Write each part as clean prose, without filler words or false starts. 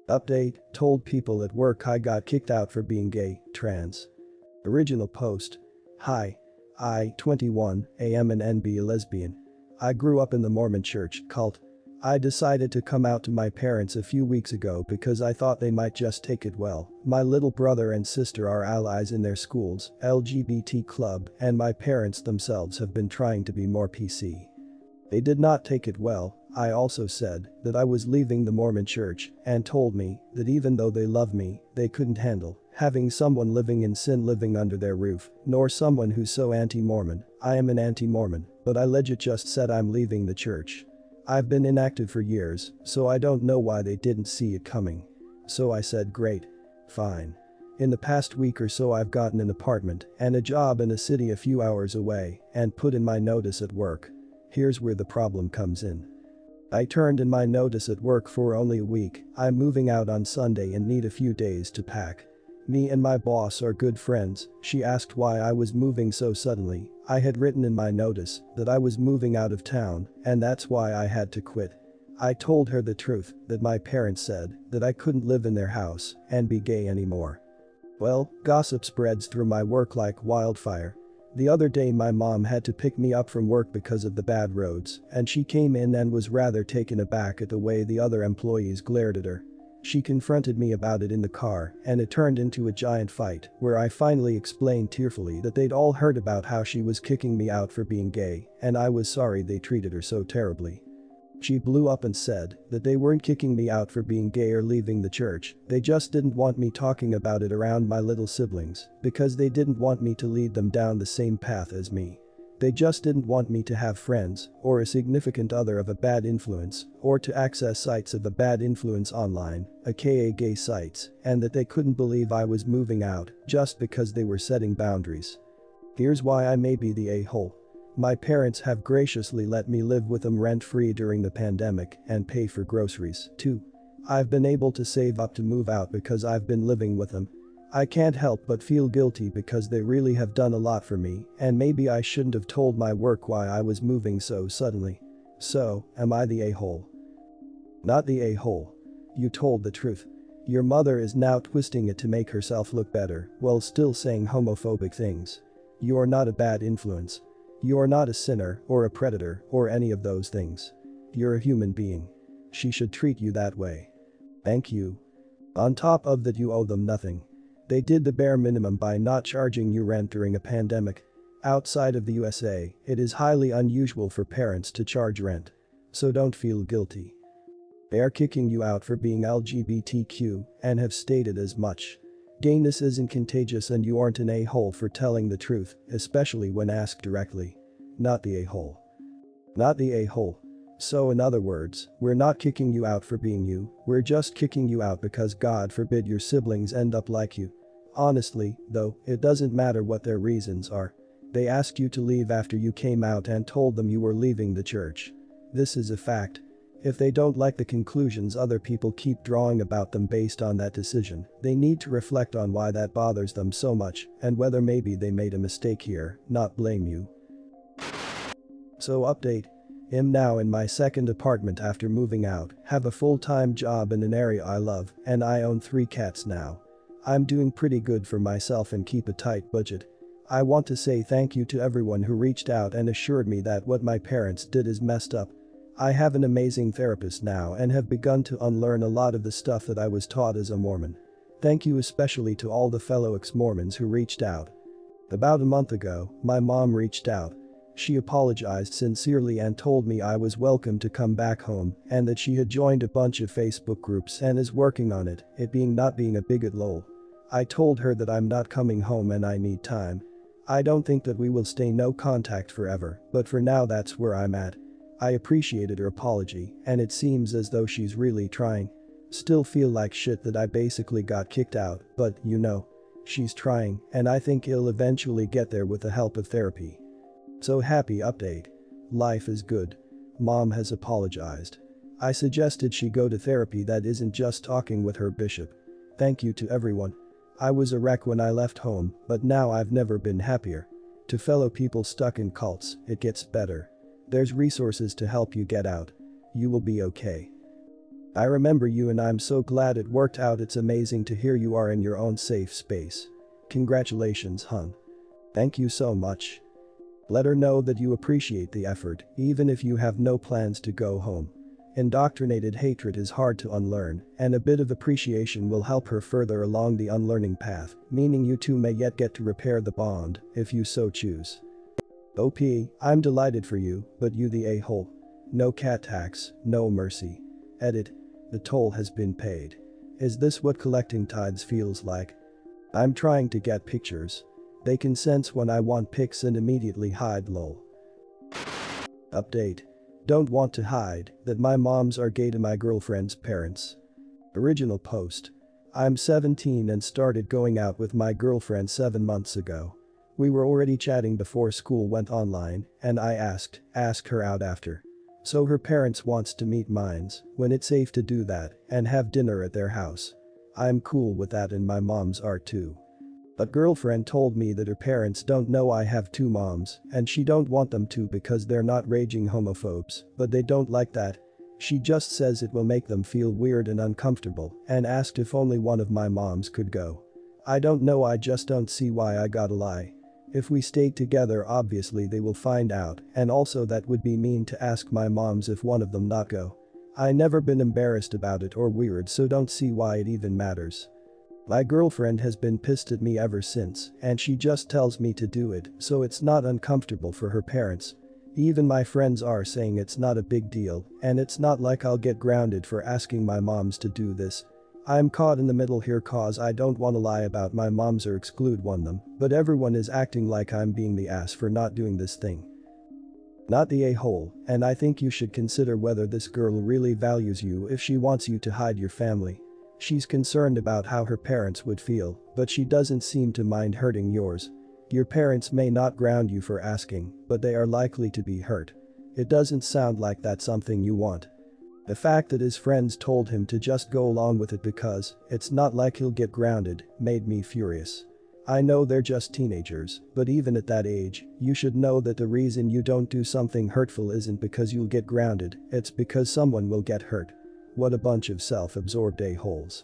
Update, told people at work I got kicked out for being gay, trans. Original post. Hi. I, 21, am an NB lesbian. I grew up in the Mormon church cult. I decided to come out to my parents a few weeks ago because I thought they might just take it well. My little brother and sister are allies in their schools, LGBT club, and my parents themselves have been trying to be more PC. They did not take it well. I also said that I was leaving the Mormon church and told me that even though they love me, they couldn't handle having someone living in sin living under their roof, nor someone who's so anti-Mormon. I am an anti-Mormon, but I legit just said I'm leaving the church. I've been inactive for years, so I don't know why they didn't see it coming. So I said great. Fine. In the past week or so I've gotten an apartment and a job in a city a few hours away and put in my notice at work. Here's where the problem comes in. I turned in my notice at work for only a week. I'm moving out on Sunday and need a few days to pack. Me and my boss are good friends. She asked why I was moving so suddenly. I had written in my notice that I was moving out of town and that's why I had to quit. I told her the truth, that my parents said that I couldn't live in their house and be gay anymore. Well, gossip spreads through my work like wildfire. The other day my mom had to pick me up from work because of the bad roads, and she came in and was rather taken aback at the way the other employees glared at her. She confronted me about it in the car, and it turned into a giant fight where I finally explained tearfully that they'd all heard about how she was kicking me out for being gay, and I was sorry they treated her so terribly. She blew up and said that they weren't kicking me out for being gay or leaving the church, they just didn't want me talking about it around my little siblings because they didn't want me to lead them down the same path as me. They just didn't want me to have friends or a significant other of a bad influence or to access sites of a bad influence online, aka gay sites, and that they couldn't believe I was moving out just because they were setting boundaries. Here's why I may be the a-hole. My parents have graciously let me live with them rent-free during the pandemic and pay for groceries, too. I've been able to save up to move out because I've been living with them. I can't help but feel guilty because they really have done a lot for me and maybe I shouldn't have told my work why I was moving so suddenly. So, am I the a-hole? Not the a-hole. You told the truth. Your mother is now twisting it to make herself look better while still saying homophobic things. You are not a bad influence. You are not a sinner or a predator or any of those things. You're a human being. She should treat you that way. Thank you. On top of that, you owe them nothing. They did the bare minimum by not charging you rent during a pandemic. Outside of the USA, it is highly unusual for parents to charge rent. So don't feel guilty. They are kicking you out for being LGBTQ and have stated as much. Gayness isn't contagious and you aren't an a-hole for telling the truth, especially when asked directly. Not the a-hole. Not the a-hole. So in other words, we're not kicking you out for being you, we're just kicking you out because God forbid your siblings end up like you. Honestly, though, it doesn't matter what their reasons are. They asked you to leave after you came out and told them you were leaving the church. This is a fact. If they don't like the conclusions other people keep drawing about them based on that decision, they need to reflect on why that bothers them so much and whether maybe they made a mistake here, not blame you. So update. I'm now in my second apartment after moving out, have a full-time job in an area I love, and I own 3 cats now. I'm doing pretty good for myself and keep a tight budget. I want to say thank you to everyone who reached out and assured me that what my parents did is messed up. I have an amazing therapist now and have begun to unlearn a lot of the stuff that I was taught as a Mormon. Thank you especially to all the fellow ex-Mormons who reached out. About a month ago, my mom reached out. She apologized sincerely and told me I was welcome to come back home and that she had joined a bunch of Facebook groups and is working on it, not being a bigot lol. I told her that I'm not coming home and I need time. I don't think that we will stay no contact forever, but for now that's where I'm at. I appreciated her apology and it seems as though she's really trying. Still feel like shit that I basically got kicked out, but you know. She's trying and I think it'll eventually get there with the help of therapy. So happy update. Life is good. Mom has apologized. I suggested she go to therapy that isn't just talking with her bishop. Thank you to everyone. I was a wreck when I left home, but now I've never been happier. To fellow people stuck in cults, it gets better. There's resources to help you get out. You will be okay. I remember you and I'm so glad it worked out. It's amazing to hear you are in your own safe space. Congratulations, hun. Thank you so much. Let her know that you appreciate the effort, even if you have no plans to go home. Indoctrinated hatred is hard to unlearn, and a bit of appreciation will help her further along the unlearning path, meaning you two may yet get to repair the bond, if you so choose. OP, I'm delighted for you, but you the a-hole. No cat tax, no mercy. Edit. The toll has been paid. Is this what collecting tithes feels like? I'm trying to get pictures. They can sense when I want pics and immediately hide lol. Update. Don't want to hide that my moms are gay to my girlfriend's parents. Original post. I'm 17 and started going out with my girlfriend 7 months ago. We were already chatting before school went online, and I asked her out after. So her parents wants to meet mines when it's safe to do that and have dinner at their house. I'm cool with that and my moms are too. But girlfriend told me that her parents don't know I have 2 moms and she don't want them to because they're not raging homophobes, but they don't like that. She just says it will make them feel weird and uncomfortable and asked if only one of my moms could go. I don't know, I just don't see why I gotta lie. If we stay together obviously they will find out, and also that would be mean to ask my moms if one of them not go. I never been embarrassed about it or weird, so don't see why it even matters. My girlfriend has been pissed at me ever since and she just tells me to do it so it's not uncomfortable for her parents. Even my friends are saying it's not a big deal and it's not like I'll get grounded for asking my moms to do this. I'm caught in the middle here cause I don't wanna lie about my moms or exclude one of them, but everyone is acting like I'm being the ass for not doing this thing. Not the a-hole, and I think you should consider whether this girl really values you if she wants you to hide your family. She's concerned about how her parents would feel, but she doesn't seem to mind hurting yours. Your parents may not ground you for asking, but they are likely to be hurt. It doesn't sound like that's something you want. The fact that his friends told him to just go along with it because it's not like he'll get grounded made me furious. I know they're just teenagers, but even at that age, you should know that the reason you don't do something hurtful isn't because you'll get grounded, it's because someone will get hurt. What a bunch of self-absorbed a-holes.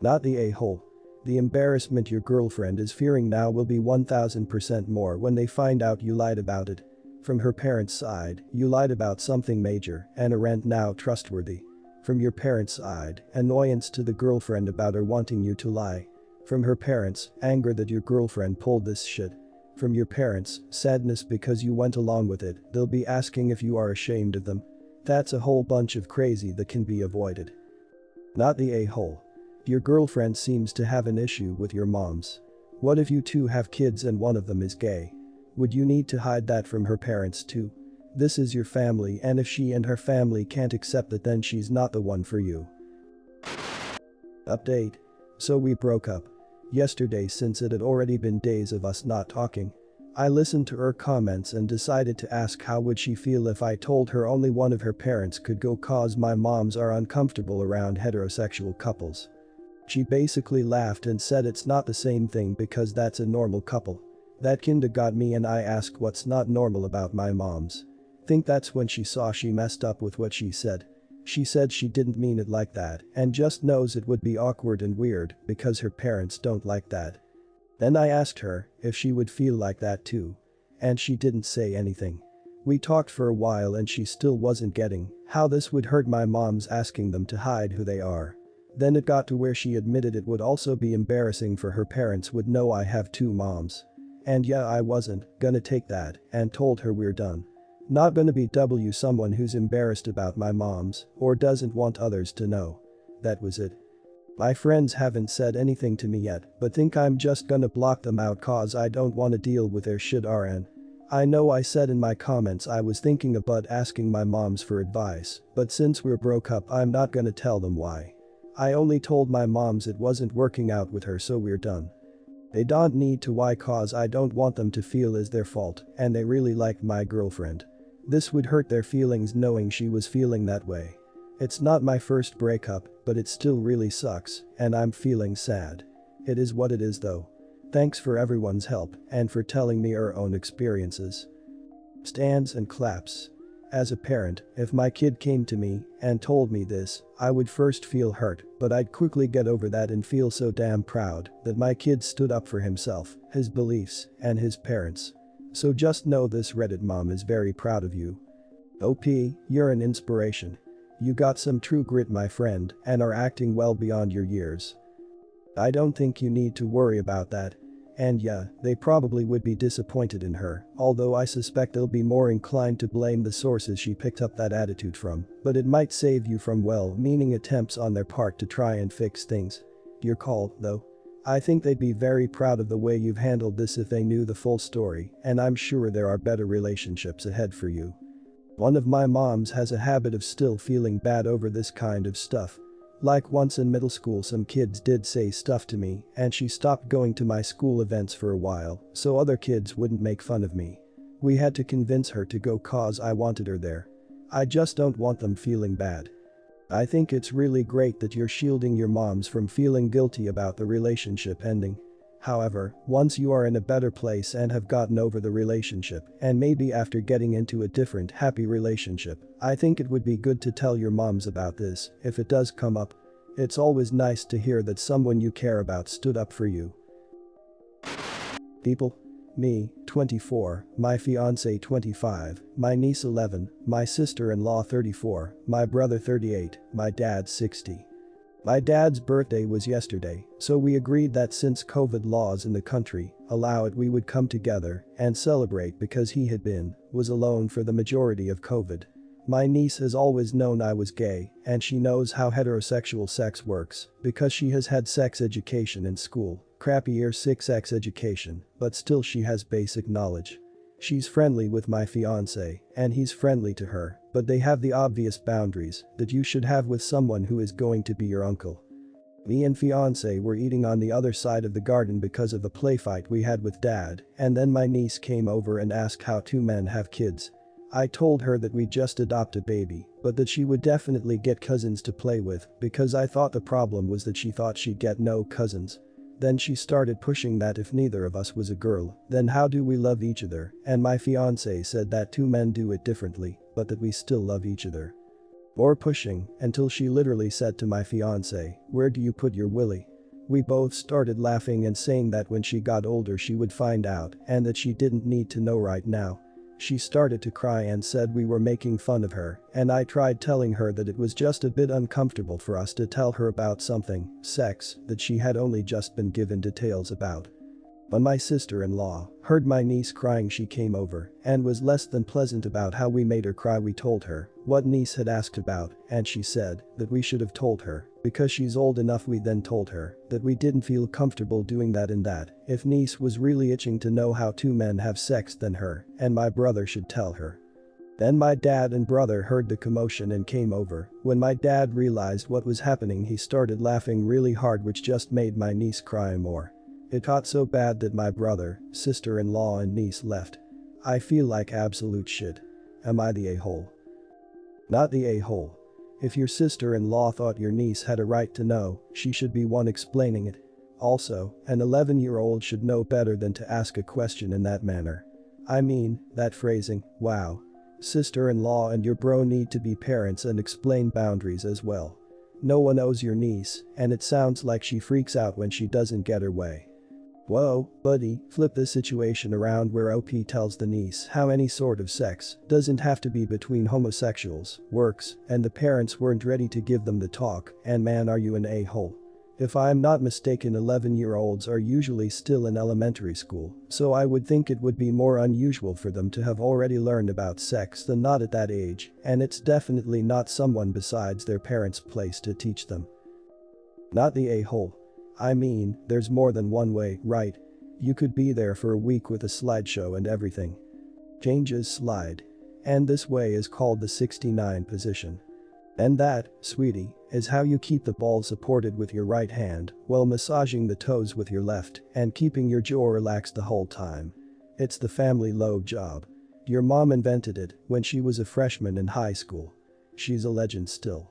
Not the a-hole. The embarrassment your girlfriend is fearing now will be 1000% more when they find out you lied about it. From her parents' side, you lied about something major and aren't now trustworthy. From your parents' side, annoyance to the girlfriend about her wanting you to lie. From her parents, anger that your girlfriend pulled this shit. From your parents, sadness because you went along with it, they'll be asking if you are ashamed of them. That's a whole bunch of crazy that can be avoided. Not the a-hole. Your girlfriend seems to have an issue with your moms. What if you two have kids and one of them is gay? Would you need to hide that from her parents too? This is your family and if she and her family can't accept it then she's not the one for you. Update. So we broke up. Yesterday since it had already been days of us not talking. I listened to her comments and decided to ask how would she feel if I told her only one of her parents could go cause my moms are uncomfortable around heterosexual couples. She basically laughed and said it's not the same thing because that's a normal couple. That kinda got me and I asked what's not normal about my moms. Think that's when she saw she messed up with what she said. She said she didn't mean it like that and just knows it would be awkward and weird because her parents don't like that. Then I asked her if she would feel like that too. And she didn't say anything. We talked for a while and she still wasn't getting how this would hurt my moms asking them to hide who they are. Then it got to where she admitted it would also be embarrassing for her parents would know I have 2 moms. And yeah, I wasn't gonna take that and told her we're done. Not gonna be someone who's embarrassed about my moms or doesn't want others to know. That was it. My friends haven't said anything to me yet but think I'm just gonna block them out cause I don't wanna deal with their shit RN. I know I said in my comments I was thinking about asking my moms for advice, but since we're broke up I'm not gonna tell them why. I only told my moms it wasn't working out with her so we're done. They don't need to why cause I don't want them to feel it's their fault and they really liked my girlfriend. This would hurt their feelings knowing she was feeling that way. It's not my first breakup, but it still really sucks, and I'm feeling sad. It is what it is though. Thanks for everyone's help and for telling me our own experiences. Stands and claps. As a parent, if my kid came to me and told me this, I would first feel hurt, but I'd quickly get over that and feel so damn proud that my kid stood up for himself, his beliefs, and his parents. So just know this Reddit mom is very proud of you. OP, you're an inspiration. You got some true grit, my friend, and are acting well beyond your years. I don't think you need to worry about that. And yeah, they probably would be disappointed in her, although I suspect they'll be more inclined to blame the sources she picked up that attitude from, but it might save you from well-meaning attempts on their part to try and fix things. Your call, though. I think they'd be very proud of the way you've handled this if they knew the full story, and I'm sure there are better relationships ahead for you. One of my moms has a habit of still feeling bad over this kind of stuff. Like once in middle school some kids did say stuff to me and she stopped going to my school events for a while so other kids wouldn't make fun of me. We had to convince her to go cause I wanted her there. I just don't want them feeling bad. I think it's really great that you're shielding your moms from feeling guilty about the relationship ending. However, once you are in a better place and have gotten over the relationship, and maybe after getting into a different happy relationship, I think it would be good to tell your moms about this if it does come up. It's always nice to hear that someone you care about stood up for you. People. Me, 24, my fiancé 25, my niece 11, my sister-in-law 34, my brother 38, my dad 60. My dad's birthday was yesterday, so we agreed that since COVID laws in the country allow it, we would come together and celebrate because he was alone for the majority of COVID. My niece has always known I was gay, and she knows how heterosexual sex works because she has had sex education in school, crappy year 6 sex education, but still she has basic knowledge. She's friendly with my fiancé, and he's friendly to her, but they have the obvious boundaries that you should have with someone who is going to be your uncle. Me and fiancé were eating on the other side of the garden because of a play fight we had with dad, and then my niece came over and asked how 2 men have kids. I told her that we just adopt a baby, but that she would definitely get cousins to play with because I thought the problem was that she thought she'd get no cousins. Then she started pushing that if neither of us was a girl, then how do we love each other, and my fiancé said that 2 men do it differently, but that we still love each other. More pushing, until she literally said to my fiancé, "Where do you put your willy?" We both started laughing and saying that when she got older she would find out and that she didn't need to know right now. She started to cry and said we were making fun of her, and I tried telling her that it was just a bit uncomfortable for us to tell her about something, sex, that she had only just been given details about. When my sister-in-law heard my niece crying, she came over and was less than pleasant about how we made her cry. We told her what niece had asked about, and she said that we should have told her because she's old enough. We then told her that we didn't feel comfortable doing that and that if niece was really itching to know how 2 men have sex, then her and my brother should tell her. Then my dad and brother heard the commotion and came over. When my dad realized what was happening, he started laughing really hard, which just made my niece cry more. It got so bad that my brother, sister-in-law and niece left. I feel like absolute shit. Am I the a-hole? Not the a-hole. If your sister-in-law thought your niece had a right to know, she should be one explaining it. Also, an 11-year-old should know better than to ask a question in that manner. I mean, that phrasing, wow. Sister-in-law and your bro need to be parents and explain boundaries as well. No one owes your niece, and it sounds like she freaks out when she doesn't get her way. Whoa, buddy, flip the situation around where OP tells the niece how any sort of sex doesn't have to be between homosexuals, works, and the parents weren't ready to give them the talk, and man, are you an a-hole. If I'm not mistaken, 11-year-olds are usually still in elementary school, so I would think it would be more unusual for them to have already learned about sex than not at that age, and it's definitely not someone besides their parents' place to teach them. Not the a-hole. I mean, there's more than one way, right? You could be there for a week with a slideshow and everything. Changes slide. And this way is called the 69 position. And that, sweetie, is how you keep the ball supported with your right hand while massaging the toes with your left and keeping your jaw relaxed the whole time. It's the family low job. Your mom invented it when she was a freshman in high school. She's a legend still.